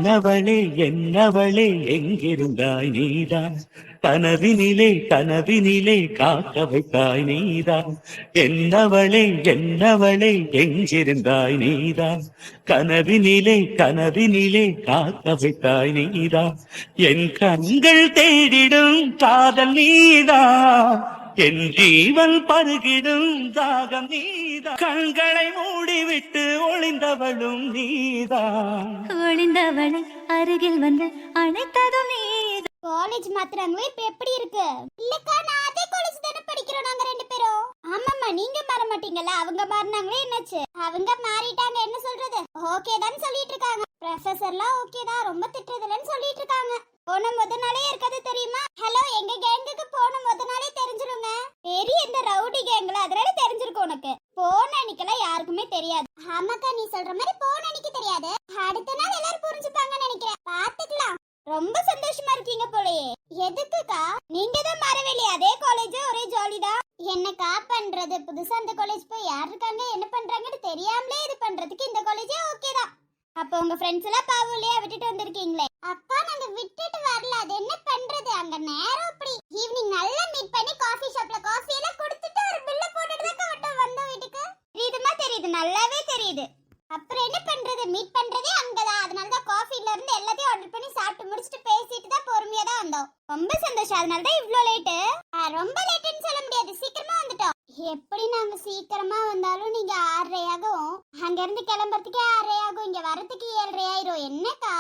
என்னவளே என்னவளே எங்கிருந்தாய் நீதான், கனவினிலே கனவினிலே காக்க வைத்தாய் நீதான். என்னவளே என்னவளே எங்கிருந்தாய் நீதான், கனவினிலே கனவினிலே காக்க வைத்தாய் நீதான். என் கண்கள் தேடிடும் காதல் நீதான், என் ஜீவன் பருகிடும் தாகம் நீதான். கண்களை மூடிவிட்டு ஒளிந்தவளும் நீதான், ஒளிந்தவளை அருகில் வந்து அழைத்ததும் நீதான். காலேஜ் மாத்துறாங்களே இப்ப எப்படி இருக்கு? இல்லக்கா நான் அதே காலேஜ் தானே படிக்கிறோம் நாங்க ரெண்டு பேரும். ஆமாம்மா நீங்க மாற மாட்டீங்கல்ல, அவங்க மாறினாங்களே என்னாச்சு? அவங்க மாறிட்டாங்க என்ன சொல்றது, ஓகே தான் சொல்லிட்டு இருக்காங்க. ப்ரொஃபசர்லாம் ஓகே தான், ரொம்ப திட்டுறதுலன்னு சொல்லிட்டு இருக்காங்க. போன முத நாளே இருக்காது தெரியுமா? ஹலோ எங்க கேங்குக்கு போன முத நாளே தெரிஞ்சிருங்க. பெரிய இந்த ரவுடி கேங்ல அதனால தெரிஞ்சிருக்கும் உனக்கு. போன அன்னைக்கெல்லாம் யாருக்குமே தெரியாது. ஆமாக்கா நீ சொல்ற மாதிரி போன அன்னைக்கு தெரியாது, அடுத்த நாள் எல்லாரும் புரிஞ்சுப்பாங்கன்னு நினைக்கிறேன். பாத்துக்கலாம். ரொம்ப சந்தோஷமா இருக்கீங்க போலயே. எதுக்குக்கா? நீங்க தான் மாறவே இல்லையா? அதே காலேஜ் ஒரே ஜாலி தான். என்னக்கா பண்றது, புதுசா அந்த காலேஜ் போய் யார் இருக்காங்க என்ன பண்றாங்கன்னு தெரியாமலே இது பண்றதுக்கு இந்த காலேஜே ஓகே தான். அப்ப உங்க ஃப்ரெண்ட்ஸ் எல்லாம் பாவம் இல்லையா, விட்டுட்டு வந்திருக்கீங்களே? அக்கா நாங்க விட்டுட்டு வரல, அது என்ன பண்றது, அங்க நேரம் அப்படி. ஈவினிங் நல்லா மீட் பண்ணி காஃபி ஷாப்ல காஃபி எல்லாம் குடிச்சிட்டு ஒரு பில்ல போட்டுட்டு தான் வந்தோம் வீட்டுக்கு. தெரியுதுமா? தெரியுது, நல்லாவே தெரியுது. அப்புறம் என்ன பண்றது, மீட் பண்றதே அங்கதான். அதனால தான் காஃபில இருந்து எல்லாத்தையும் ஆர்டர் பண்ணி சாப்பிட்டு முடிச்சிட்டு பேசிட்டு தான் பொறுமையா தான் வந்தோம். ரொம்ப சந்தோஷம். அதனால தான் இவ்ளோ லேட். ரொம்ப லேட்னு சொல்ல முடியாது, சீக்கிரமா வந்துட்டோம். எப்படி நாங்க சீக்கிரமா வந்தாலும் நீங்க 6:30 ஆகும், அங்க இருந்து கிளம்புறதுக்கே 6:30 ஆகும், இங்க வரதுக்கு 7:30 ஆயிரும். என்னக்கா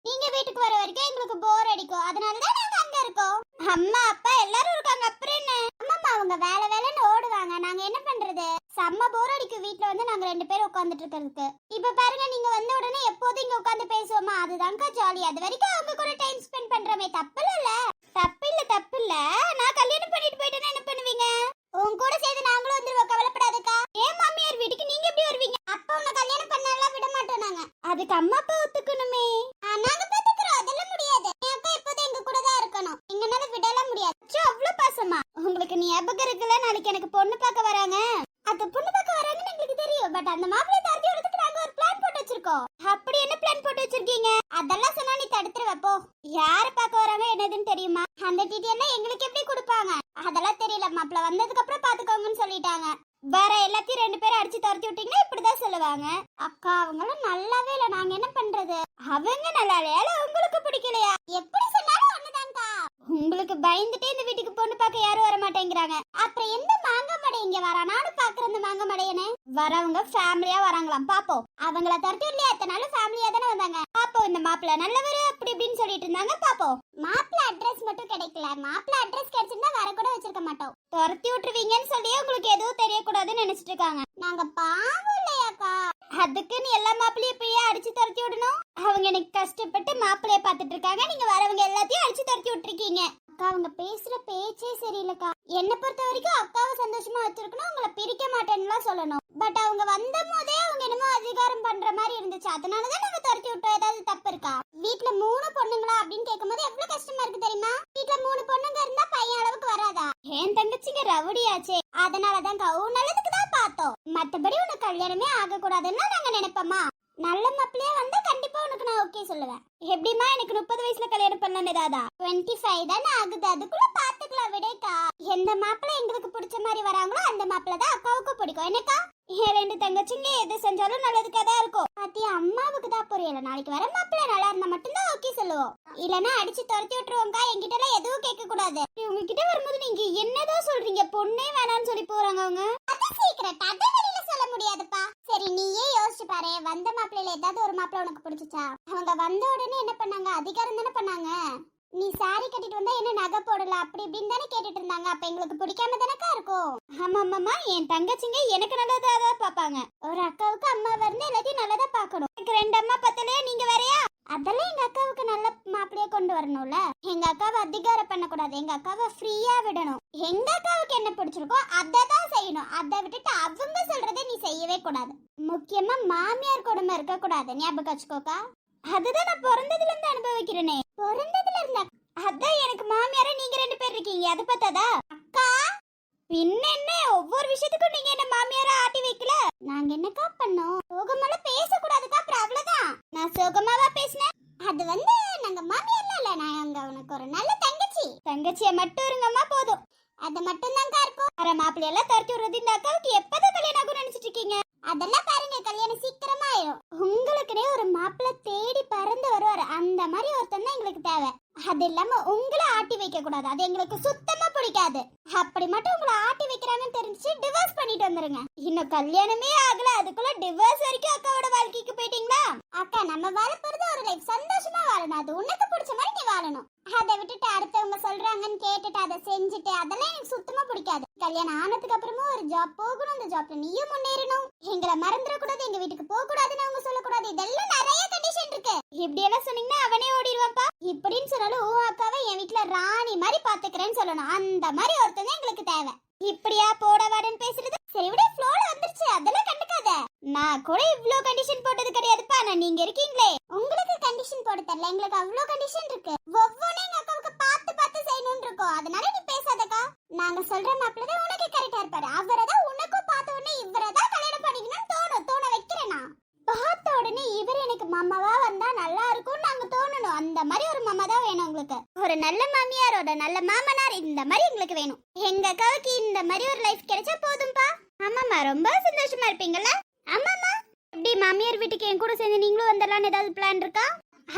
நீங்க வீட்டுக்கு வர வரைக்கும் எங்களுக்கு போர் அடிக்கும், அதனால தான் நாங்க அங்க இருக்கோம். அம்மா அப்பா எல்லாரும் இருக்காங்க. அப்புறம் என்ன? அம்மா அவங்க வேலை வேலைன்னு ஓடுவாங்க, நாங்க என்ன பண்றது? செம்ம போர் அடிக்கும் வீட்ல வந்து நாங்க ரெண்டு பேரும் உட்கார்ந்துட்டு இருக்கிறதுக்கு. இப்ப பாருங்க நீங்க வந்த உடனே எப்போதும் இங்க உட்கார்ந்து பேசுவோமா, அதுதான்க்கா ஜாலி. அது வரைக்கும் அவங்க கூட டைம் ஸ்பெண்ட் பண்றமே தப்பு இல்ல. தப்பு இல்ல. நான் கல்யாணம் பண்ணிட்டு போயிட்டேன்னா என்ன பண்ணுவீங்க? உன் கூட சேர்ந்து நாங்களும் வந்துருவோம், கவலைப்படாதக்கா. ஏன் மாமியார் வீட்டுக்கு நீங்க எப்படி வருவீங்க? அப்ப உன்னை கல்யாணம் பண்ணலாம் விட மாட்டோம் நாங்க. அதுக்கு அம்மா அப்பா ஒத்துக்கணுமே. நாங்க பாத்துக்கிறோம், அதெல்லாம் முடியாது. என் அப்பா எப்போதும் எங்க கூட தான் இருக்கணும், எங்கனால விடலாம் முடியாது. அவ்வளவு பாசமா உங்களுக்கு ஞாபகம் இருக்குல்ல, நாளைக்கு எனக்கு பொண்ணு பார்க்க வராங்க. அந்த பொண்ணு பார்க்க வராங்கன்னு எங்களுக்கு தெரியும், பட் அந்த மாப்பிள்ளை தரத்தி வரதுக்கு நாங்க ஒரு பிளான் போட்டு வச்சிருக்கோம். அப்படி என்ன பிளான் போட்டு வச்சிருக்கீங்க? அதெல்லாம் சொன்னா நீ தடுத்துருவ போ. யார பார்க்க வராங்க என்னதுன்னு தெரியுமா? அந்த டீட்டெயில்லாம் எங்களுக்கு எப்படி கொடுப்பாங்க? அதெல்லாம் தெரியல, மாப்பிள்ளை வந்ததுக்கு அப்புறம் பாத்துக்கோங்கன்னு சொல்லிட்டாங்க. வேற எல்லாத்தையும் ரெண்டு பேரும் அடிச்சு துரத்தி விட்டீங்கன்னா இப்படிதான் சொல்லுவாங்க. அக்கா அவங்களும் நல்லாவே இல்ல, நாங்க என்ன பண்றது? அவங்க நல்லா இல்லையா, உங்களுக்கு பிடிக்கலையா? எப்படி சொன்னாலும் ஒண்ணுதான்க்கா. உங்களுக்கு பயந்துட்டே இந்த வீட்டுக்கு பொண்ணு பார்க்க யாரும் வர மாட்டேங்கிறாங்க. அப்புறம் எந்த மாங்க மடை இங்க வரா? நானும் பாக்குற இந்த மாங்க மடையனே. வரவங்க ஃபேமிலியா வராங்களாம், பாப்போம். அவங்கள தரட்டி இல்லையா, அத்தனை நாள் ஃபேமிலியா தானே வந்தாங்க. பாப்போம் இந்த மாப்பிள்ள நல்லவரு அப்படி இப்படின்னு சொல்லிட்டு இருந்தாங்க, பாப்போம். மாப்பிள்ள அட்ரஸ் மட்டும் கிடைக்கல, மாப்பிள்ள அட்ரஸ் கிடைச்சிருந்தா வர கூட வச்சிருக்க மாட்டோம். துரத்தி விட்டுருவீங்கன்னு சொல்லி உங்களுக்கு எதுவும் தெரியக்கூடாதுன்னு நினைச்சிட்டு இருக்காங்க. நாங்க பாவம் இல்லையாக்கா, அதுக்குன்னு எல்லா மாப்பிள்ளையும் இப்பயே அடிச்சு துரத்தி விடணும்? அவங்க எனக்கு கஷ்டப்பட்டு மாப்பிள்ளைய பாத்துட்டு இருக்காங்க, நீங்க வரவங்க எல்லாத்தையும் அடிச்சு துரத்தி விட்டுருக்கீங்க. அக்கா அவங்க பேசுற பேச்சே சரியில்லக்கா. என்ன பொறுத்த வரைக்கும் அக்காவை சந்தோஷமா வச்சிருக்கணும், உங்களை பிரிக்க மாட்டேன்னு சொல்லணும். பட் அவங்க வந்த போதே அவங்க என்னமோ அதிகாரம் பண்ற மாதிரி இருந்துச்சு, அதனாலதான் நாங்க துரத்தி விட்டோம். ஏதாவது தப்பு இருக்கா? வீட்டுல 3 பொண்ணுங்களா அப்படின்னு கேட்கும் போது எவ்வளவு கஷ்டமா இருக்கு தெரியுமா? வீட்டுல 3 பொண்ணுங்க இருந்தா பையன் அளவுக்கு வராதா? என் தங்கச்சிங்க ரவுடியாச்சே, அதனாலதான் உன் நல்லதுக்கு தான் பார்த்தோம். மத்தபடி உனக்கு கல்யாணமே ஆக கூடாதுன்னா நாங்க நினைப்போமா? நல்ல மாப்பிள்ளையா வந்தா கண்டிப்பா உனக்கு நான் ஓகே சொல்லுவேன். எப்படிமா எனக்கு 30 வயசுல கல்யாணம் பண்ணணும் ஏதாதா? 25 தானே ஆகுது, அதுக்குள்ள பாத்துக்கலாம் விடேக்கா. எந்த மாப்பிள்ளை எங்களுக்கு பிடிச்ச மாதிரி வராங்களோ அந்த மாப்பிள்ளை தான் அக்காவுக்கு பிடிக்கும். என்னக்கா என் 2 தங்கச்சிங்க எது செஞ்சாலும் நல்லதுக்கா தான் இருக்கும். பாத்தியா அம்மாவுக்கு தான் புரியல. நாளைக்கு வர மாப்பிள்ளை நல்லா இருந்தா மட்டும்தான் ஓகே சொல்லுவோம், இல்லனா அடிச்சு துரத்தி விட்டுருவோம்க்கா. என்கிட்ட எல்லாம் எதுவும் கேட்க கூடாது. உங்ககிட்ட வரும்போது நீங்க என்னதோ சொல்றீங்க, பொண்ணே வேணாம்னு சொல்லி போறாங்க அவங்க. அது சீக்கிரட், அது வெளியில சொல்ல முடியாதுப்பா. சரி நீயே யோசிச்சு பாரு, வந்த மாப்பிள்ளையில ஏதாவது ஒரு மாப்பிள்ளை உனக்கு பிடிச்சிச்சா? அவங்க வந்த உடனே என்ன பண்ணாங்க? அதிகாரம் தானே பண்ணாங்க. நீ சாரி கட்டிட்டு வந்தா என்ன நகை போடல அப்படி இப்படின்னு தானே கேட்டுட்டு இருந்தாங்க. அப்ப எங்களுக்கு பிடிக்காம தானக்கா இருக்கும். ஆமா ஆமாமா, என் தங்கச்சிங்க எனக்கு நல்லதான் பாப்பாங்க. ஒரு அக்காவுக்கு அம்மா வந்து எல்லாத்தையும் நல்லதா பாக்கணும். எனக்கு 2 அம்மா பத்தலையா, நீங்க வேறையா? அதெல்லாம் எங்க அக்காவுக்கு நல்ல மாப்பிள்ளைய கொண்டு வரணும்ல. எங்க அக்காவை அதிகாரம் பண்ண கூடாது, எங்க அக்காவை ஃப்ரீயா விடணும். எங்க அக்காவுக்கு என்ன பிடிச்சிருக்கோ அதை தான் செய்யணும். அதை விட்டுட்டு அவங்க சொல்றதை நீ செய்யவே கூடாது. முக்கியமா மாமியார் கொடுமை இருக்க கூடாது, ஞாபகம் வச்சுக்கோக்கா. அதுதான் நான் பிறந்ததுல இருந்து அனுபவிக்கிறேனே. பிறந்ததுல இருந்தா அதான் எனக்கு மாமியார நீங்க 2 பேர் இருக்கீங்க, அது பத்தாதா? அக்கா பின்ன என்ன, ஒவ்வொரு விஷயத்துக்கும் நீங்க என்ன மாமியார ஆட்டி வைக்கல. நாங்க என்னக்கா பண்ணோம்? சோகமால பேசக்கூடாதுக்கா, அப்புறம் அவ்வளவுதான். நான் சோகமாவா பேசினேன்? அது வந்து நாங்க மாமியார்லாம் இல்ல, நாங்க உனக்கு ஒரு நல்ல தங்கச்சி. தங்கச்சிய மட்டும் இருங்கம்மா போதும். அது மட்டும் தான்க்கா இருக்கும். அரை மாப்பிள்ளையெல்லாம் தரட்டி விடுறது இந்த அக்காவுக்கு எப்பதான் கல்யாணம் ஆகும் நினைச்சிட்டு இருக்கீங்க? அதெல்லாம் பாருங்க, கல்யாணம் சீக்கிரமா ஆயிரும். உங்களுக்குனே ஒரு மாப்பிள்ளை தேடி பறந்து வருவாரு, அந்த மாதிரி ஒருத்தன் தான் எங்களுக்கு தேவை. அது இல்லாம உங்களை ஆட்டி வைக்க கூடாது, அது எங்களுக்கு சுத்தமா பிடிக்காது. அப்படி மட்டும் உங்களை ஆட்டி வைக்கிறாங்கன்னு தெரிஞ்சு டிவோர்ஸ் பண்ணிட்டு வந்துருங்க. இன்னும் கல்யாணமே ஆகல, அதுக்குள்ள டிவோர்ஸ் வரைக்கும் அக்காவோட வாழ்க்கைக்கு போயிட்டீங்களா? அக்கா, நம்ம வாழ போறது ஒரு லைஃப், சந்தோஷமா வாழணும். அது உனக்கு பிடிச்ச மாதிரி நீ வாழணும். அதை விட்டுட்டு அடுத்தவங்க சொல்றாங்கன்னு கேட்டுட்டு அதை செஞ்சுட்டு அதெல்லாம் எனக்கு சுத்தமா பிடிக்காது. கல்யாணம் ஆனதுக்கு அப்புறமும் ஒரு ஜாப் போகணும், அந்த ஜாப்ல நீயும் முன்னேறணும். எங்களை மறந்துடக்கூடாது, எங்க வீட்டுக்கு போக கூடாதுன்னு அவங்க சொல்லக்கூடாது. இதெல்லாம் நிறைய கண்டிஷன் இருக்கு. இப்படி எல்லாம் சொன்னீங்கன்னா அவனே ஓடிடுவான்ப்பா. இப்படின்னு சொன்னாலும் உன் அக்காவை என் வீட்டுல ராணி மாதிரி பாத்துக்கிறேன்னு சொல்லணும். அந்த மாதிரி ஒருத்தன் எங்களுக்கு தேவை. இப்படியா போட வாடன்னு பேசுறது? சரி விட, ஃப்ளோல வந்துருச்சு, அதெல்லாம் கண்டுக்காத. நான் கூட இவ்ளோ கண்டிஷன் போட்டது கிடையாதுப்பா. நான் நீங்க இருக்கீங்களே, உங்களுக்கு கண்டிஷன் போட தெரியல, எங்களுக்கு அவ்ளோ கண்டிஷன் இருக்கு. ஒவ்வொன்னும் எங்க அக்காவுக்கு பார்த்து பார்த்து செய்யணும்னு இருக்கோம். அதனால நீ பேசாதக்கா. நாங்க சொல்ற மாப்பிள்ள தான் உனக்கு கரெக்டா இருப்பாரு. அவரதான் உனக்கும் பார்த்த உடனே இவரதான் கல்யாணம் பண்ணிக்கணும்னு தோண வைக்கிறேனா? பார்த்த உடனே இவர் எனக்கு மாமாவா வந்தா நல்லா இருக்கும் நாங்க தோணணும். அந்த மாதிரி ஒரு மாமா தான் வேணும் உங்களுக்கு. ஒரு நல்ல மாமியாரோட நல்ல மாமனார் இந்த மாதிரி எங்களுக்கு வேணும். எங்க அக்காவுக்கு இந்த மாதிரி ஒரு லைஃப் கிடைச்சா போதும்பா. ஆமாமா, ரொம்ப சந்தோஷமா இருப்பீங்கல்ல? ஆமாமா. இப்படி மாமியார் வீட்டுக்கு என் கூட சேர்ந்து நீங்களும் வந்துடலான்னு ஏதாவது பிளான் இருக்கா?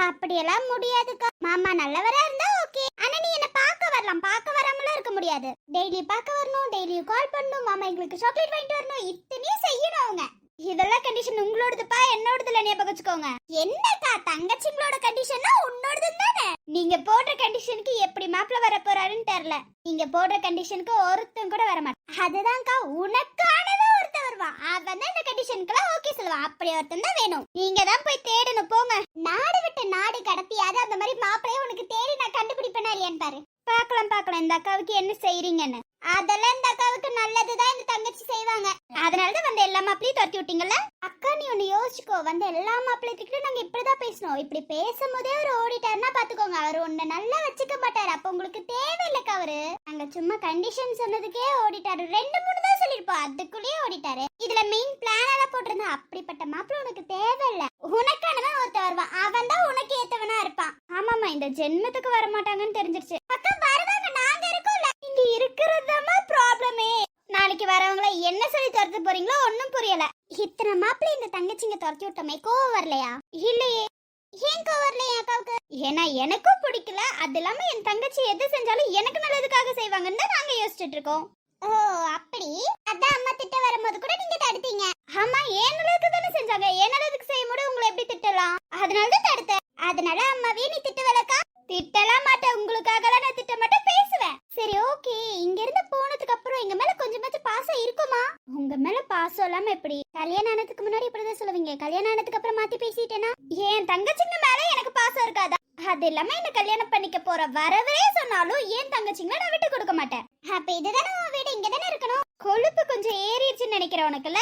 அப்படியெல்லாம் முடியாதுக்கா. மாமா நல்லவரா இருந்தா ஓகே. ஆனா நீ என்ன பார்க்க வரலாம், பார்க்க வராமலாம் இருக்க முடியாது. டெய்லி பார்க்க வரணும், டெய்லியும் கால் பண்ணணும், மாமா எங்களுக்கு சாக்லேட் வாங்கிட்டு வரணும், இத்தனையும் செய்யணும் அவங்க. இதெல்லாம் கண்டிஷன் உங்களோடதுப்பா, என்னோடதுல ஞாபகம் வச்சுக்கோங்க. என்னக்கா, தங்கச்சிங்களோட கண்டிஷன்னா உன்னோடது தானே? நீங்க போடுற கண்டிஷனுக்கு எப்படி மாப்பிள்ள வர போறாருன்னு தெரியல. நீங்க போடுற கண்டிஷனுக்கு ஒருத்தன் கூட வர மாட்டான். அதுதான்க்கா, உனக்கானவன் ஒருத்தன் வருவான், அவன் தான் இந்த கண்டிஷனுக்குலாம் ஓகே சொல்லுவான். அப்படி ஒருத்தன் தான் வேணும். நீங்க தான் போய் தேடணும், போங்க. நாடு விட்டு நாடு கடத்தியாவது அந்த மாதிரி மாப்பிள்ளைய உனக்கு தேடி நான் கண்டுபிடிப்பேனா இல்லையான்னு பாரு. பார்க்கலாம் இந்த அக்காவுக்கு என்ன செய்றீங்கன்னு. அதெல்லாம் இந்த அக்காவுக்கு நல்லதுதான் இந்த தங்கச்சி செய்வாங்க. அதனாலதான் வந்து எல்லா மாப்பிளையும் துரத்தி விட்டீங்கல்ல. அக்கா, நீ ஒண்ணு யோசிச்சுக்கோ, வந்து எல்லா மாப்பிள்ளைகிட்ட நாங்க இப்படிதான் பேசணும். இப்படி பேசும்போதே அவர் ஓடிட்டாருன்னா பாத்துக்கோங்க, அவர் உன்னை நல்லா வச்சுக்க மாட்டாரு. அப்ப உங்களுக்கு தேவையில்லக்கா அவரு. நாங்க சும்மா கண்டிஷன் சொன்னதுக்கே ஓடிட்டாரு. 2-3 தான் சொல்லிருப்போம், அதுக்குள்ளேயே ஓடிட்டாரு. இதுல மெயின் பிளான் எல்லாம் போட்டிருந்தா அப்படிப்பட்ட மாப்பிள்ளை உனக்கு தேவையில்ல. உனக்கானவன் ஒருத்த வருவான், அவன் தான் உனக்கு ஏத்தவனா இருப்பான். ஆமாமா, இந்த ஜென்மத்துக்கு வர மாட்டாங்கன்னு தெரிஞ்சிருச்சு. அக்கா வருவாங்க, நாங்க இருக்கோம்ல. இங்க இருக்கிறதுமா ப்ராப்ளமே. நாளைக்கு வரவங்கள என்ன சொல்லி துரத்து போறீங்களோ ஒன்னும் புரியல. இத்தனை மாப்பிள்ளை இந்த தங்கச்சிங்க துரத்தி விட்டோமே, கோவம் வரலையா? இல்லையே. ஏன் கோவம் வரலையா அக்காவுக்கு? ஏன்னா எனக்கும் பிடிக்கல. அது இல்லாம என் தங்கச்சி எது செஞ்சாலும் எனக்கு நல்லதுக்காக செய்வாங்கன்னு தான் நாங்க யோசிச்சுட்டு இருக்கோம். ஓ அப்படி? அதான் அம்மா திட்ட வரும்போது கூட நீங்க தடுத்தீங்க. ஆமா, ஏன் நல்லதுக்கு தானே செஞ்சாங்க, ஏன் நல்லதுக்கு செய்யும் போது உங்களை எப்படி திட்டலாம்? அதனால தான் தடுத்தேன். அதனால அம்மாவே நீ திட்டவலக்கா? திட்டலாம் மாட்டேன், உங்களுக்காகலாம் நான் திட்ட மாட்டேன், பேசுவேன். சரி ஓகே, இங்க இருந்து போனதுக்கு அப்புறம் எங்க மேல கொஞ்சமாச்சும் பாசம் இருக்குமா? உங்க மேல பாசம் இல்லாம எப்படி? கல்யாணம் ஆனதுக்கு முன்னாடி இப்படிதான் சொல்லுவீங்க, கல்யாணம் ஆனதுக்கு அப்புறம் மாத்தி பேசிட்டேனா? என் தங்கச்சிங்க மேல எனக்கு பாசம் இருக்காதா? அது இல்லாம என்ன கல்யாணம் பண்ணிக்க போற வரவே சொன்னாலும் என் தங்கச்சிங்களை நான் விட்டு கொடுக்க மாட்டேன். அப்ப இதுதானே உன் வீடு, இங்க தானே இருக்கணும். கொழுப்பு கொஞ்சம் ஏறிடுச்சுன்னு நினைக்கிறேன் உனக்குல.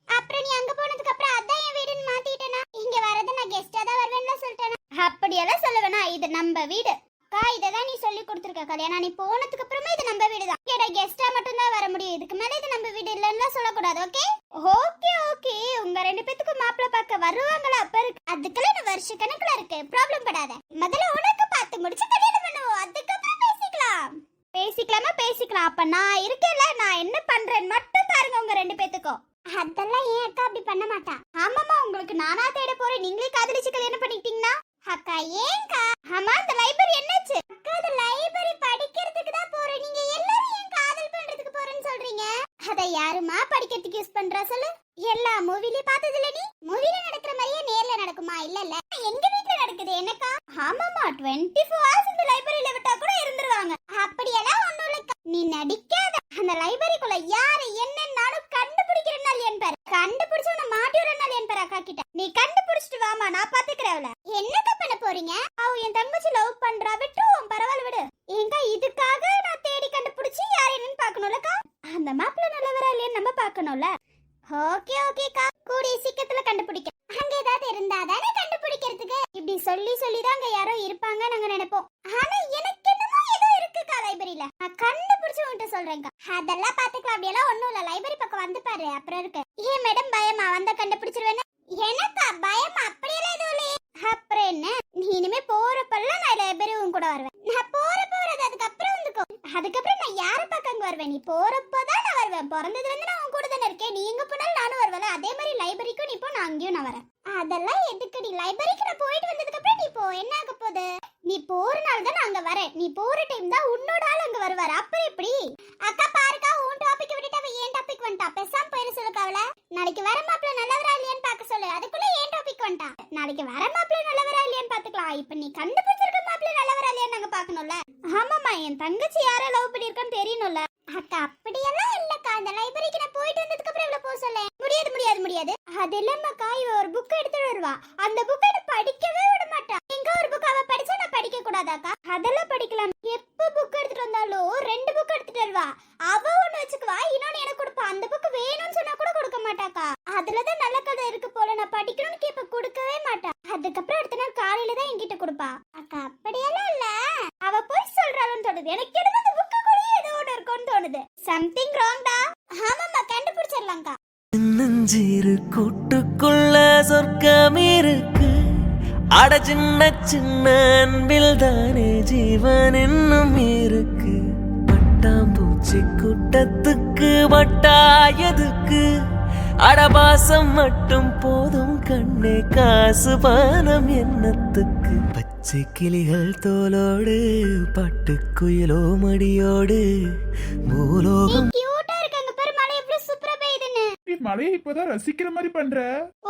அப்புறம் நீ அங்க போனதுக்கு அப்புறம் அதான் என் வீடுன்னு மாத்திட்டேனா? இங்க வரது நான் கெஸ்டா தான் வருவேன்னு சொல்லிட்டேனா? அப்படியெல்லாம் சொல்லுவேனா? இது நம்ம வீடு கா, இததான் நீ சொல்லி கொடுத்துருக்க. கல்யாணம் நீ போனதுக்கு அப்புறமா இது நம்ம வீடு தான். கேடா கெஸ்டா மட்டும் தான் வர முடியும், இதுக்கு மேல இது நம்ம வீடு இல்லன்னு சொல்லக்கூடாது. Okay okay okay. உங்க 2 பேத்துக்கும் மாப்பிள்ளை பார்க்க வருவாங்களா? அப்ப இருக்கு, அதுக்கெல்லாம் இன்னும் வருஷ கணக்குல இருக்கு, ப்ராப்ளம் படாத. முதல்ல உனக்கு பார்த்து முடிச்சு கல்யாணம் பண்ணுவோம், அதுக்கப்புறம் பேசிக்கலாம். பேசிக்கலாம். அப்ப நான் இருக்கேன்ல, நான் என்ன பண்றேன்னு மட்டும் பாருங்க உங்க 2 பேத்துக்கும். அதெல்லாம் ஏன் அக்கா அப்படி பண்ண மாட்டா? ஆமாமா, உங்களுக்கு நானா தேட போறேன், நீங்களே காதலிச்சு கல்யாணம் பண்ணிக்கிட்டீங்கன்னா? அக்கா ஏன்க்கா? ஆமா, அந்த லைப்ரரி என்னாச்சு? அக்கா, அந்த லைப்ரரி படிக்கிறதுக்கு தான் போறேன், நீங்க எல்லாரும் ஏன் காதல் பண்றதுக்கு போறேன்னு சொல்றீங்க? அத யாருமா படிக்கிறதுக்கு யூஸ் பண்றா சொல்லு? எல்லா மூவிலயும் பார்த்தது இல்ல நீ? மூவில நடக்கிற மாதிரியே நேர்ல நடக்குமா? இல்ல எங்க வீட்ல நடக்குது என்னக்கா? ஆமாமா, 24 hours இந்த லைப்ரரியில விட்டா கூட இருந்துருவாங்க. அப்படியெல்லாம் ஒண்ணும் இல்ல, நீ நடிக்காத. அந்த லைப்ரரிக்குள்ள யாரு என்னன்னாலும் கண்டுபிடிக்கிறேன்னா இல்லையான்னு பாரு. கண்டுபிடிச்சு உன்னை மாட்டி விடறேன்னா இல்லையான்னு பாரு அக்கா கிட்ட. நீ கண்டுபிடிச்சிட்டு வாமா, நான் பாத்துக்கிறேன். என்னக்கா பண்ண போறீங்க? அவ என் தங்கச்சி லவ் பண்றா, விட்டுருவோம், பரவாயில்ல விடு. ஏங்கா, இதுக்காக நான் தேடி கண்டுபிடிச்சு யார் என்னன்னு பாக்கணும்லக்கா? அந்த மாப்பிள்ள நல்லவரா இல்லையான்னு நம்ம பாக்கணும்ல. ஓகேக்கா, கூடிய சீக்கிரத்துல கண்டுபிடிக்க. அங்க ஏதாவது இருந்தாதானே கண்டுபிடிக்கிறதுக்கு. இப்படி சொல்லிதான் அங்க யாரோ இருப்பாங்க நாங்க நினைப்போம். ஆனா எனக்கு என்னமோ ஏதோ இருக்குக்கா லைப்ரரியில. நான் கண்டுபிடிச்சு உன்கிட்ட சொல்றேன்க்கா. அதெல்லாம் பாத்துக்கலாம், அப்படியெல்லாம் ஒண்ணும் இல்ல. லைப்ரரி பக்கம் வந்து பாரு, அப்புறம் இருக்கு. ஏன் மேடம் பயமா? வந்தா கண்டுபிடிச்சிருவேன்னு? எனக்கா பயமா? அப்படியெல்லாம் எதுவும் இல்லையே. அப்புறம் என்ன, நீ இனிமே நீ போறப்பதான் நான் வருவேன். பிறந்ததுல இருந்து நான் உன் கூட தானே இருக்கேன். நீ எங்க போனாலும் நானும் வருவேன். அதே மாதிரி லைப்ரரிக்கும் நீ போ, நான் அங்கேயும் நான் வரேன். அதெல்லாம் எதுக்குடி? லைப்ரரிக்கு நான் போயிட்டு வந்ததுக்கு அப்புறம் நீ போ. என்ன ஆக போகுது? நீ போற நாள் தான் நான் அங்க வரேன். நீ போற டைம் தான் உன்னோட ஆள் அங்க வருவாரு. அப்புறம் எப்படி? அக்கா பாருக்கா, உன் டாபிக் விட்டுட்டு அவ ஏன் டாபிக் வந்துட்டா. பேசாம போயிரு சொல்லுக்கா அவள. நாளைக்கு வர மாப்பிள்ள நல்லவரா இல்லையான்னு பாக்க சொல்லு. அதுக்குள்ள ஏன் டாபிக் வந்துட்டா. நாளைக்கு வர மாப்பிள்ள நல்லவரா இல்லையான்னு பாத்துக்கலாம். இப்ப நீ கண்டுபிடிச்சிருக்க மாப்பிள்ள நல்லவரா இல்லையான்னு நாங்க பாக்கணும்ல. ஆமாமா, என் தங்கச்சி யாரை லவ் பண்ணிருக்கான்னு தெரியணும்ல. அக்கா அப்படியெல்லாம் இல்லக்கா. அந்த லைப்ரரிக்கு நான் போயிட்டு வந்ததுக்கு அப்புறம் இவ்வளவு போக சொல்ல முடியாது முடியாது முடியாது. அது இல்லம்மாக்கா, இவ ஒரு புக் எடுத்துட்டு வருவா. அந்த புக்கை படிக்கவே விட மாட்டா. எங்க ஒரு புக் அவ படிச்சா நான் படிக்க கூடாதாக்கா? அதெல்லாம் படிக்கலாம். எப்ப புக் எடுத்துட்டு வந்தாலும் 2 புக் எடுத்துட்டு வருவா. அவ ஒண்ணு வச்சுக்குவா, இன்னொன்னு எனக்கு கொடுப்பா. அந்த புக் வேணும்னு சொன்னா கூட கொடுக்க மாட்டாக்கா. அதுலதான் நல்ல கதை இருக்கு போல. நான் படிக்கணும்னு கேப்ப கொடுக்கவே மாட்டா. அதுக்கப்புறம் அடுத்த நாள் காலையில தான் என்கிட்ட கொடுப்பா. அக்கா அப்படியெல்லாம் இல்ல, அவ போய் சொல்றாளுன்னு தோணுது. எனக்கு என்னமோ அந்த புக்குக்குள்ளேயே ஏதோ ஒண்ணு இருக்கும்னு தோணுது. சம்திங் ராங்டா. ஆமாம்மா, கண்டுபிடிச்சிடலாம்க்கா. நெஞ்சிரு கூட்டுக்குள்ள சொர்க்கம் இருக்கு. அட சின்ன சின்ன அன்பில் தானே ஜீவன் இன்னும் இருக்கு. பட்டாம்பூச்சி கூட்டத்துக்கு வட்டாயதுக்கு. அடபாசம் மட்டும் போதும் கண்ணே, காசு பானம் என்னத்துக்கு. பச்சை கிளிகள் தோலோடு பட்டுக்குயிலோ மடியோடு பூலோகம். மழையை இப்பதான் ரசிக்கிற மாதிரி பண்ற.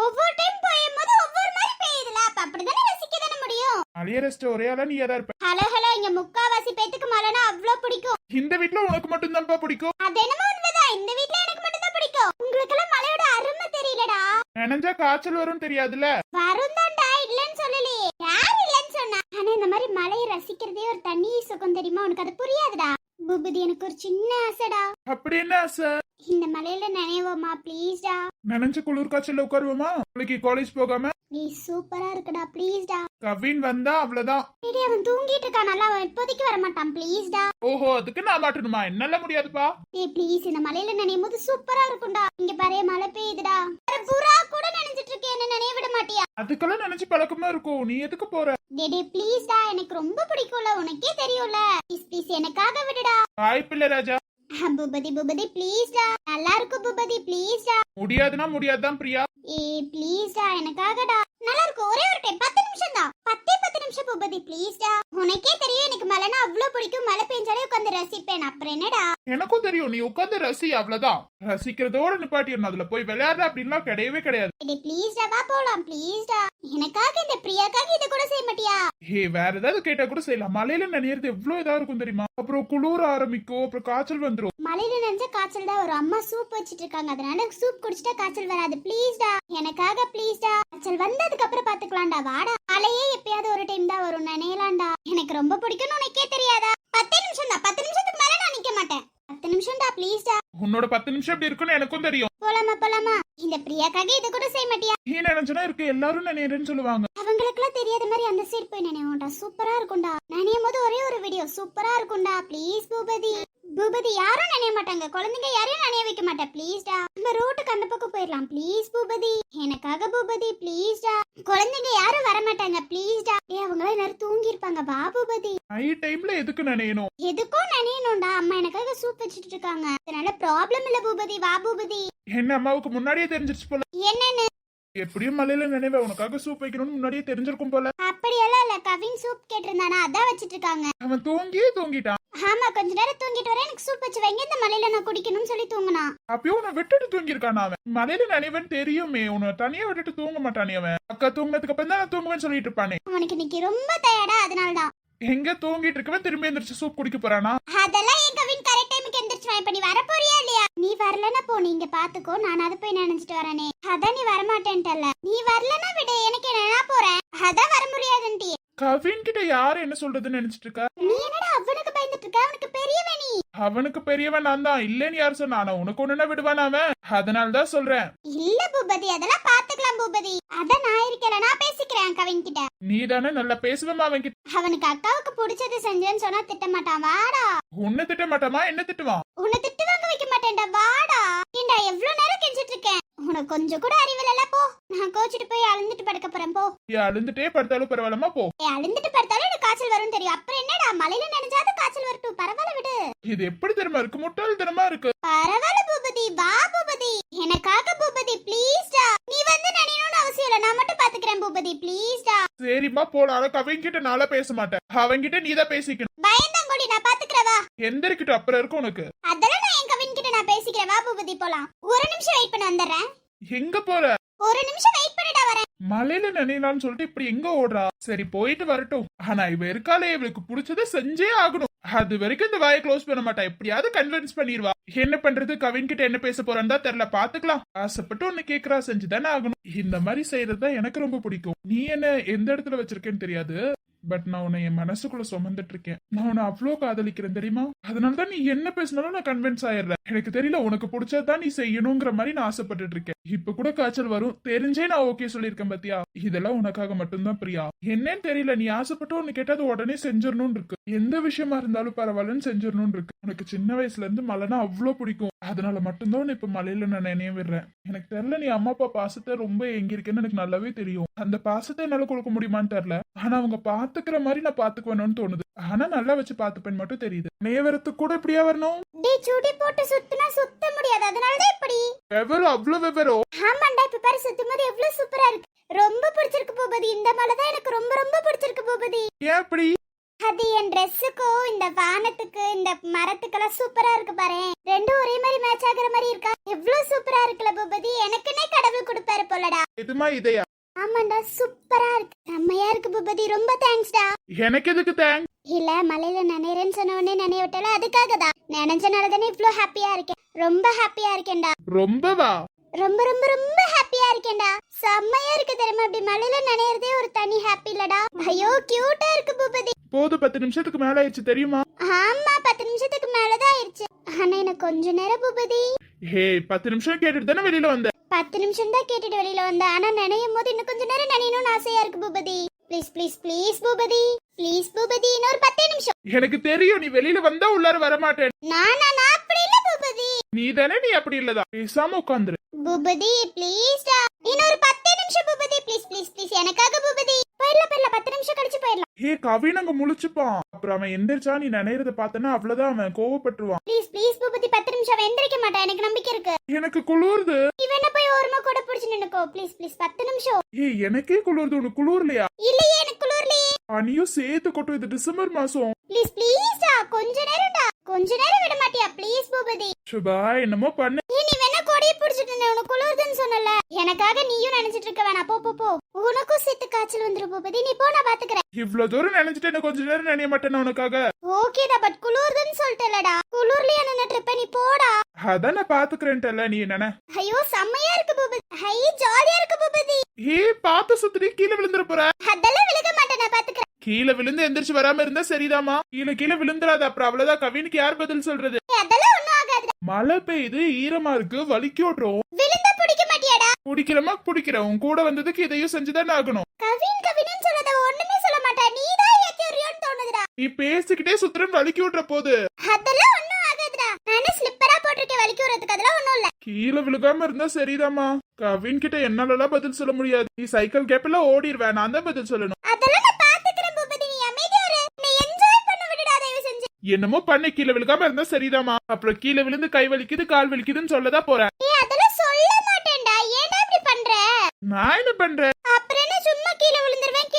ஒவ்வொரு டைம் போயும்போது ஒவ்வொரு மாதிரி பெய்யுதுல, அப்ப அப்படிதானே ரசிக்க தானே முடியும். மழைய ரசிச்ச ஒரே ஆளா நீ ஏதா இருப்ப. ஹலோ ஹலோ, இங்க முக்காவாசி பேத்துக்கு மழைனா அவ்ளோ பிடிக்கும். இந்த வீட்ல உனக்கு மட்டும் தான்ப்பா பிடிக்கும். அது என்னமோ உண்மைதான், இந்த வீட்ல எனக்கு மட்டும் தான் பிடிக்கும். உங்களுக்கு எல்லாம் மழையோட அருமை தெரியலடா. நினைஞ்சா காய்ச்சல் வரும் தெரியாதுல. வரும் தான்டா, இல்லன்னு சொல்லலையே. யார் இல்லன்னு சொன்னா? ஆனா இந்த மாதிரி மழையை ரசிக்கிறதே ஒரு தனி சுகம் தெரியுமா? உனக்கு அது புரியாதுடா. பூபதி, எனக்கு ஒரு சின்ன ஆசைடா. அப்படி என்ன ஆசை? இந்த மலையில நினைவோமா ப்ளீஸ்டா. நினைச்ச குளிர் காய்ச்சல் உட்காருவோமா? நாளைக்கு காலேஜ் போகாம. நீ சூப்பரா இருக்குடா, ப்ளீஸ்டா. கவின் வந்தா அவ்வளவுதான். சரி, அவன் தூங்கிட்டு இருக்கான். நல்லா, அவன் இப்போதைக்கு வர மாட்டான். ப்ளீஸ்டா. ஓஹோ, அதுக்கு நான் மாட்டணுமா? என்னால முடியாதுப்பா. ஏய் ப்ளீஸ், இந்த மலையில நினையும் போது சூப்பரா இருக்கும்டா. இங்க பாரு, மழை பெய்யுதுடா. புறா கூட நினைச்சிட்டு இருக்கேன், என்ன நினைய விட மாட்டியா? அதுக்கெல்லாம் நினைச்சு பழக்கமா இருக்கும். நீ எதுக்கு போற? டேடே ப்ளீஸ்டா, எனக்கு ரொம்ப பிடிக்கும்ல, உனக்கே தெரியும்ல. ப்ளீஸ் ப்ளீஸ், எனக்காக விடுடா. வாய்ப்பில்லை ராஜா. பூபதி பூபதி ப்ளீஸ்டா. நல்லா இருக்கும் பூபதி, ப்ளீஸ்டா. முடியாதுன்னா முடியாதுதான் பிரியா. ஏய் ப்ளீஸ்டா, எனக்காகடா. நல்லா இருக்கும். ஒரே ஒரு டைம் 10 நிமிஷம் தான். 10 நிமிஷம் பூபதி, ப்ளீஸ்டா. உனக்கே தெரியும் எனக்கு மழைனா அவ்வளவு பிடிக்கும். மழை பெஞ்சாலே உட்காந்து ரசிப்பேன். அப்புறம் என்னடா? எனக்கும் தெரியும், நீ உட்காந்து ரசி, அவ்வளவுதான். ரசிக்கிறதோட நிப்பாட்டிடணும். அதுல போய் விளையாடுற அப்படின்னா கிடையவே கிடையாது. டேய் ப்ளீஸ்டா, வா போலாம் ப்ளீஸ்டா. எனக்காக இந்த பிரியாக்காக இத கூட செய்ய மாட்டியா? ஹே, வேற ஏதாவது கேட்டா கூட செய்யலாம். மலையில நினைறது எவ்வளவு இதா இருக்கும் தெரியுமா? அப்புறம் குளிர ஆரம்பிக்கும், அப்புறம் காய்ச்சல் வந்துரும். மலையில நினைச்சா காய்ச்சல் தான் வரும். அம்மா சூப் வச்சிட்டு இருக்காங்க, அதனால சூப் குடிச்சிட்டா காய்ச்சல் வராது. ப்ளீஸ்டா, எனக்காக ப்ளீஸ்டா. காய்ச்சல் வந்ததுக்கு அப்புறம் பாத்துக்கலாம்டா. வாடா. மழையே எப்பயாவது ஒரு டைம் தான் வரும், நினையலாம்டா. எனக்கு ரொம்ப பிடிக்கும்னு உனக்கே தெரியாதா? 10 நிமிஷம் தான். 10 நிமிஷத்துக்கு மேல நான் நிக்க மாட்டேன். 10 நிமிஷம்டா, ப்ளீஸ்டா. உன்னோட 10 நிமிஷம் எப்படி இருக்குன்னு எனக்கும் தெரியும். போலாமா போலாமா? இந்த பிரியாக்காக இத கூட செய்ய மாட்டியா? நீ நினைச்சனா இருக்கு, எல்லாரும் நினைறேன்னு சொல்லுவாங்க. அவங்களுக்குலாம் தெரியாத மாதிரி அந்த சைடு போய் நினைவோம்டா. சூப்பரா இருக்கும்டா. நினையும் போது ஒரே ஒரு வீடியோ சூப்பரா இருக்கும்டா. ப்ளீஸ் பூபதி. பூபதி, யாரும் நினைய மாட்டாங்க. குழந்தைங்க யாரையும் நினைய வைக்க மாட்டேன். ப்ளீஸ்டா. நம்ம ரோட்டுக்கு அந்த பக்கம் போயிடலாம். ப்ளீஸ் பூபதி, எனக்காக பூபதி, ப்ளீஸ்டா. குழந்தைங்க யாரும் வர மாட்டாங்க. ப்ளீஸ்டா. ஏய், அவங்க எல்லாரும் தூங்கி இருப்பாங்க. வா பூபதி. நைட் டைம்ல எதுக்கு நினையணும்? எதுக்கும் நினையணும்டா. அம்மா எனக்காக சூப் வச்சிட்டு இருக்காங்க, அதனால ப்ராப்ளம் இல்ல பூபதி. வா பூபதி. என்ன அம்மாவுக்கு முன்னாடியே தெரிஞ்சிருச்சு போல. என்னன்னு? எப்படியும் மலையில நினைவே, உனக்காக சூப் வைக்கணும்னு முன்னாடியே தெரிஞ்சிருக்கும் போல. அப்படியெல்லாம் இல்ல, கவின் சூப் கேட்டிருந்தானா, அதான் வச்சிட்டு இருக்காங்க. அவன் தூங்கிட்டான். ஆமா, கொஞ்ச நேரம் தூங்கிட்டு வரேன், எனக்கு சூப் வச்சு வைங்க, இந்த மலையில நான் குடிக்கணும்னு சொல்லி தூங்கினா. அப்பயும் உன்னை விட்டுட்டு தூங்கிருக்கான் அவன். மலையில நினைவன் தெரியுமே, உன்னை தனியா விட்டுட்டு தூங்க மாட்டானே அவன். அக்கா தூங்கினதுக்கு அப்புறம் தான் நான் தூங்குவேன்னு சொல்லிட்டு இருப்பானே. அவனுக்கு இன்னைக்கு ரொம்ப டயர்டா, அதனாலதான். எங்க தூங்கிட்டு இருக்கவன் திரும்பி எந்திரிச்சு சூப் குடிக்க போறானா? அதெல்லாம் என் கவின் கரெக்ட் டைமுக்கு எந்திரிச்சு இப்ப நீ வர போறியா இல்லையா? நீ வரலனா போ, நீங்க பாத்துக்கோ, நான் அதை போய் நினைச்சிட்டு வரேனே. அதான் நீ வரமாட்டேன்ட்டல்ல. நீ வரலனா விடு, எனக்கு என்ன போறேன். அதான் வர முடியாதுன்ட்டி. கவின் கிட்ட யாரு என்ன சொல்றதுன்னு நினைச்சிட்டு இருக்கா? நீ என்னடா அவனுக்கு பயந்துட்டு இருக்க? அவனுக்கு பெரியவன் நீ. அவனுக்கு பெரியவன் நான் தான். இல்லன்னு யாரு சொன்னா? ஆனா உனக்கு ஒண்ணுனா விடுவான் அவன். அதனாலதான் சொல்றேன். இல்ல பூபதி, அதெல்லாம் பாத்துக்கலாம் பூபதி. அதான் நான் இருக்கல, நான் பேசிக்கிறேன் கவின் கிட்ட. நீ தானே நல்லா பேசுவேமா அவன் கிட்ட. அவனுக்கு அக்காவுக்கு பிடிச்சது செஞ்சேன்னு சொன்னா திட்ட மாட்டான். வாடா. உன்னை திட்ட மாட்டாமா? என்ன திட்டுவான்? உன்னை திட்டு வாங்க வைக்க மாட்டேன்டா. வாடா. ஏண்டா எவ்வளவு நேரம் கெஞ்சிட்டு இருக்கேன். உனக்கு கொஞ்சம் கூட அறிவில்ல. போ, நான் கோச்சிட்டு போய் அழுந்துட்டு படுக்க போறேன். போ. அழுந்துட்டே படுத்தாலும் பரவாயில்லமா? போ. அழுந்துட்டு படுத்தாலும் எனக்கு காய்ச்சல் வரும் தெரியும். அப்புறம் என்னடா, மலையில நினைச்சாத காய்ச்சல் வரட்டும், பரவாயில்ல விடு. இது எப்படி தெரியுமா இருக்கு, முட்டாள்தனமா இருக்கு. பரவாயில்ல பூபதி, வா பூபதி, எனக்காக பூபதி ப்ளீஸ் டா. நீ வந்து நினைக்கணும்னு அவசியம் இல்ல, நான் மட்டும் பாத்துக்கிறேன் பூபதி ப்ளீஸ் டா. சரிம்மா போலாம். ஆனா கவின்கிட்ட நாளா பேச மாட்டேன், அவன்கிட்ட நீதான் பேசிக்கணும். பயந்தாங்கோடி, நான் பாத்துக்கிறேன் வா. எந்திரிக்கிட்டு அப்புறம் இருக்கும் உனக்கு. அதெல்லாம் நான் என் கவின் கிட்ட நான் பேசிக்கிறேன், வா பூபதி போலாம். ஒரு நிமிஷம் வெயிட் பண்ண வந்துடுறேன். எங்க போற? ஒரு நிமிஷம் வெயிட் பண்ணிடா வரேன். மலையில நினைலான்னு சொல்லிட்டு இப்படி எங்க ஓடுறா? சரி போயிட்டு வரட்டும். ஆனா இவ இருக்காளே, இவளுக்கு பிடிச்சத செஞ்சே ஆகணும். அது வரைக்கும் இந்த வாயை க்ளோஸ் பண்ண மாட்டா, எப்படியாவது கன்வின்ஸ் பண்ணிடுவா. என்ன பண்றது, கவின் கிட்ட என்ன பேச போறான்னு தான் தெரியல, பாத்துக்கலாம். ஆசைப்பட்டு ஒண்ணு கேக்குறா, செஞ்சுதானே ஆகணும். இந்த மாதிரி செய்யறதுதான் எனக்கு ரொம்ப பிடிக்கும். நீ என்ன எந்த இடத்துல வச்சிருக்கேன்னு தெரியாது, பட் நான் உன்னை என் மனசுக்குள்ள சுமந்துட்டு இருக்கேன். நான் உன்னை அவ்வளோ காதலிக்கிறேன் தெரியுமா? அதனாலதான் நீ என்ன பேசினாலும் நான் கன்வின்ஸ் ஆயிடுறேன். எனக்கு தெரியல, உனக்கு பிடிச்சதான் நீ செய்யணுங்கிற மாதிரி நான் ஆசைப்பட்டுட்டு இருக்கேன். இப்ப கூட காய்ச்சல் வரும் தெரிஞ்சே நான் ஓகே சொல்லியிருக்கேன் பாத்தியா? இதெல்லாம் உனக்காக மட்டும்தான் பிரியா. என்னன்னு தெரியல, நீ ஆசைப்பட்டு ஒண்ணு கேட்டது உடனே செஞ்சிடணும்னு இருக்கு. எந்த விஷயமா இருந்தாலும் பரவாயில்லன்னு செஞ்சிடணும்னு இருக்கு. உனக்கு சின்ன வயசுல இருந்து மழைனா அவ்வளவு பிடிக்கும், அதனால மட்டும்தான் உன்னை இப்ப மலையில நான் நினைய விடுறேன். எனக்கு தெரியல, நீ அம்மா அப்பா பாசத்தை ரொம்ப எங்கிருக்கேன்னு எனக்கு நல்லாவே தெரியும். அந்த பாசத்தை என்னால கொடுக்க முடியுமான்னு தெரியல, ஆனா அவங்க பாத்துக்கிற மாதிரி நான் பாத்துக்குவேணும்னு தோணுது. ஆனா நல்லா வச்சு பாத்துப்பேன்னு மட்டும் தெரியுது. நேவரத்துக்கு கூட இப்படியா வரணும்? டேய் சுடி போட்டு சுத்தினா சுத்த முடியாது, அதனாலதான் இப்படி. வெவரோ அவ்வளவு வெவரோ. ஆமாண்டா, இப்ப பாரு சுத்தும்போது எவ்வளவு சூப்பரா இருக்கு. ரொம்ப பிடிச்சிருக்கு பூபதி, இந்த மலை தான் எனக்கு ரொம்ப ரொம்ப பிடிச்சிருக்கு பூபதி. ஏன் அப்படி? அது என் ட்ரெஸ்ஸுக்கும் இந்த வானத்துக்கு இந்த மரத்துக்கெல்லாம் சூப்பரா இருக்கு பாரு. ரெண்டும் ஒரே மாதிரி மேட்ச் ஆகுற மாதிரி இருக்கா. எவ்வளவு சூப்பரா இருக்குல்ல பூபதி, எனக்குன்னே கடவுள் கொடுப்பாரு போலடா. எதுமா இதையா? ஆமாண்டா சூப்பரா இருக்கு, செம்மையா இருக்கு பூபதி, ரொம்ப தேங்க்ஸ்டா. எனக்கு எதுக்கு தேங்க்ஸ்? இல்ல மலையில நினைறேன்னு சொன்ன உடனே நினைய விட்டால, அதுக்காக தான். நினைச்சனாலதானே இவ்ளோ ஹாப்பியா இருக்கேன். ரொம்ப ஹாப்பியா இருக்கேன்டா. ரொம்பவா? ரொம்ப ரொம்ப ரொம்ப ஹாப்பியா இருக்கேன்டா. செம்மையா இருக்கு தெரியுமா, இப்படி மலையில நினைறதே ஒரு தனி ஹாப்பி இல்லடா. ஐயோ கியூட்டா இருக்கு பூபதி. போதும், 10 நிமிஷத்துக்கு மேல ஆயிடுச்சு தெரியுமா? ஆமா 10 நிமிஷத்துக்கு மேலதான் ஆயிடுச்சு. ஆனா எனக்கு கொஞ்ச நேரம் பூபதி. ஹே 10 நிமிஷம் கேட்டுட்டு தானே வெளியில வந்த. 10 நிமிஷம் தான் கேட்டுட்டு வெளியில வந்த, ஆனா நினையும் போது இன்னும் கொஞ்ச நேரம் நினையணும்னு ஆசையா இருக்கு Boopathi. Please please please Boopathi, please Boopathi, இன்னொரு 10 நிமிஷம். எனக்கு தெரியும் நீ வெளியில வந்தா உள்ளார வர மாட்டேன். நான் அப்படி இல்ல பூபதி. நீ தானே, நீ அப்படி இல்லதா, பேசாம உட்காந்துரு பூபதி ப்ளீஸ் டா, இன்னொரு 10 நிமிஷம் பூபதி, ப்ளீஸ் ப்ளீஸ் ப்ளீஸ் எனக்காக பூபதி. போயிடலாம் 10 நிமிஷம் கழிச்சு போயிடலாம். ஹே கவின் அங்க முழிச்சுப்பான், அப்புறம் அவன் எந்திரிச்சா நீ நினைறத பார்த்தனா அவ்வளவுதான், அவன் கோவப்பட்டுருவான். ப்ளீஸ் ப்ளீஸ் பூபதி 10 நிமிஷம் அவன் எந்திரிக்க மாட்டான், எனக்கு நம்பிக்கை இருக்கு. எனக்கு குளிருது. இவன போய் ஓரமா கூட பிடிச்சு நின்னுக்கோ ப்ளீஸ் ப்ளீஸ் 10 நிமிஷம். ஏய் எனக்கே குளிருது, உனக்கு குளிரலையா? இல்லையே எனக்கு குளிரலையே. பனியும் சேர்த்து கொட்டும், இது டிசம்பர் மாசம். ப்ளீஸ் ப்ளீஸ் டா, கொஞ்ச நேரம்டா, கொஞ்ச நேரம் விட மாட்டியா ப்ளீஸ் பூபதி? சுபா என்னமோ பண்ணு. நீ வேணா கொடியை பிடிச்சிட்டு உனக்கு குளிருதுன்னு சொன்னல, எனக்காக நீயும் நினைச்சிட்டு இருக்க வேணா, போ போ போ. உனக்கும் சேர்த்து காய்ச்சல் வந்துரும் பூபதி, நீ போ நான் பாத்துக்கிறேன். இவ்வளவு தூரம் நினைச்சிட்டு என்ன கொஞ்ச நேரம் நினைய மாட்டேன் உனக்காக. ஓகேடா, பட் குளிருதுன்னு சொல்லிட்டலடா, குளிர்லயே நின்னுட்டு இருப்ப, நீ போடா. அதான் நான் பாத்துக்கிறேன்ட்டல, நீ என்ன? ஐயோ செம்மையா இருக்கு பூபதி, ஹை ஜாலியா இருக்கு பூபதி. ஏ பாத்து சுத்தி கீழே விழுந்துற போற. அதெல்லாம் விழுக மாட்டேன், நான் பாத்துக்கிறேன். கீழே விழுந்து எந்திரிச்சு வராம இருந்தா சரிதாமா, கீழே விழுந்துராது, அப்புறம் அவ்வளவுதான். கவினுக்கு யார் பதில் சொல்றது? அதெல்லாம் ஒண்ணும் ஆகாது. மழை பெய்யுது, ஈரமா இருக்கு, வலிக்கு ஓட்டுறோம். விழுந்தா பிடிக்க மாட்டியாடா? பிடிக்கிறமா பிடிக்கிறேன், உன் கூட வந்ததுக்கு இதையும் செஞ்சுதானே ஆகணும். கவின்னு சொன்னத ஒண்ணுமே சொல்ல மாட்டா, நீதான் ஏத்தியோன்னு தோணுதுடா. நீ பேசிக்கிட்டே சுத்திரம் வலிக்கு விட்டுற போது. அதெல்லாம் ஒண்ணும் ஆகாதுடா, நானே ஸ்லிப்பரா போட்டிருக்கேன் வலிக்கு விடுறதுக்கு, அதெல்லாம் ஒண்ணும் இல்ல. கீழே விழுகாம இருந்தா சரிதாமா. கவின் கிட்ட என்னாலலாம் பதில் சொல்ல முடியாது, நீ சைக்கிள் கேப்ல ஓடிடுவேன், நான் தான் பதில் சொல்லணும். அதெல்லாம் நான் பாத்துக்கிறேன் பூபதி, நீ அமைதியா இரு. நீ என்ஜாய் பண்ண விடுடா தயவு செஞ்சு. என்னமோ பண்ணி கீழே விழுகாம இருந்தா சரிதாமா. அப்புறம் கீழே விழுந்து கை வலிக்குது கால் வலிக்குதுன்னு சொல்லதான் போறேன். ஏய் அதெல்லாம் சொல்ல மாட்டேன்டா, ஏன்டா இப்படி பண்ற? நான் என்ன பண்றேன்? அப்புறம் என்ன சும்மா கீழே விழுந்துருவேங்கிற?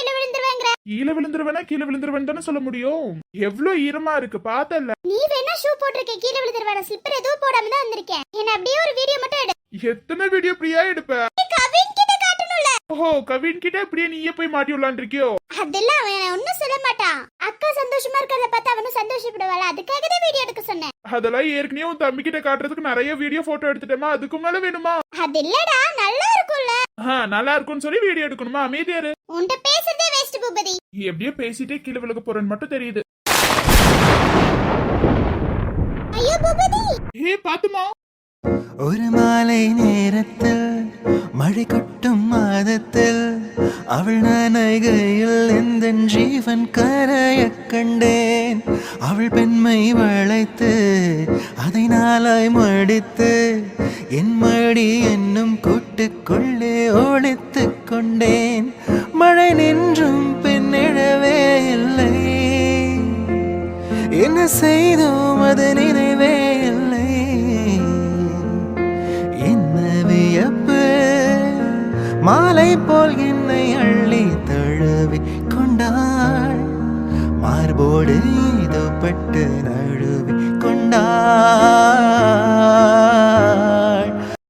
கீழே விழுந்துருவேன் தானே சொல்ல முடியும். எவ்வளவு ஈரமா இருக்கு பார்த்தல. நீ வேணா ஷூ போட்டிருக்க, கீழே விழுந்துருவேன், ஸ்லிப்பர் எதுவும் போடாம தான் வந்திருக்கேன். என்ன அப்படியே ஒரு வீடியோ மட்டும் எடு. எத்தனை வீடியோ பிரியா எடுப்ப? கவின் கிட்ட காட்டணும்ல. ஓஹோ கவின் கிட்ட அப்படியே நீயே போய் மாட்டி விடலான் இருக்கியோ? அதெல்லாம் அவன் ஒன்னும் சொல்ல மாட்டான். அக்கா சந்தோஷமா இருக்கறத பார்த்து அவனும் சந்தோஷப்படுவாள, அதுக்காக தான் வீடியோ எடுக்க சொன்னேன். அதெல்லாம் ஏற்கனவே உன் தம்பி கிட்ட காட்டுறதுக்கு நிறைய வீடியோ போட்டோ எடுத்துட்டேமா, அதுக்கு மேல வேணுமா? அது இல்லடா, நல்லா இருக்கும்ல. நல்லா இருக்கும்னு சொல்லி வீடியோ எடுக்கணுமா? அமைதியா இரு. உன்கிட்ட பேசுறதே வேஸ்ட் பூபதி. நீ எப்படியே பேசிட்டே கீழே விழுக போறேன்னு மட்டும் தெரியுது. ஐயோ பூபதி. ஏ பாத்துமா. ஒரு மாலை நேரத்தில் மழை கொட்டும் மாதத்தில் அவள் நனைகையில் எந்த ஜீவன் கரைய கண்டேன். அவள் பெண்மை வளைத்து அதை நாளாய் மடித்து என் மடி என்னும் கூட்டுக்குள்ளே ஒளித்து கொண்டேன். மழை நின்றும் பின்னிடவே இல்லை, என் என்ன செய்தோம் அது நினைவே இல்லை. என்ன வியப்பு மாலை போல் என்னை அள்ளி தழுவி கொண்டாள். மார்போடு ஏதோ பட்டு நழுவி கொண்டாள்.